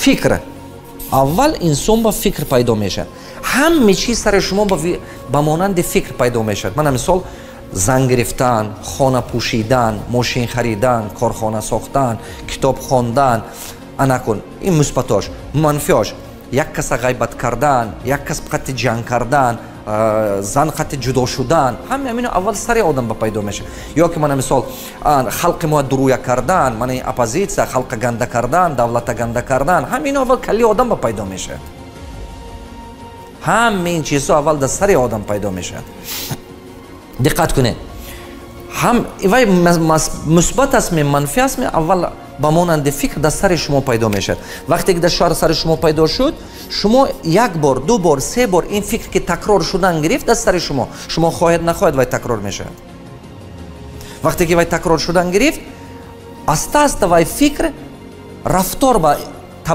فکر. اول انسان با فکر پیدا میشه. همه چیز سر شما با مانند فکر پیدا میشه. من مثال زن گرفتن، خانه پوشیدن، ماشین خریدن، کارخانه ساختن، کتاب خواندن، انکن این مثبتاش. منفیاش یک کس غیبت کردن، یک کس قط جنگ کردن، زن قط جدا شدن، همه همین اول سر آدم پیدا میشه. یا که من مثال خلق ما درویا کردن، من اپوزیسیا، خلق گنده کردن، دولت گنده کردن، همین اول کلی آدم پیدا میشه. همین چیزها اول در سر آدم پیدا میشه. دقت کنید. هم وای مثبت است، منفی است، اول با مانند فکر در سر شما پیدا میشه. وقتی که در سر شما پیدا شد، شما یک بار، دو بار، سه بار این فکر که تکرار شدن گرفت در سر شما خواهد نخواهد وای تکرار میشه. وقتی که وای تکرار شدن گرفت، آسته آسته وای فکر رفتار با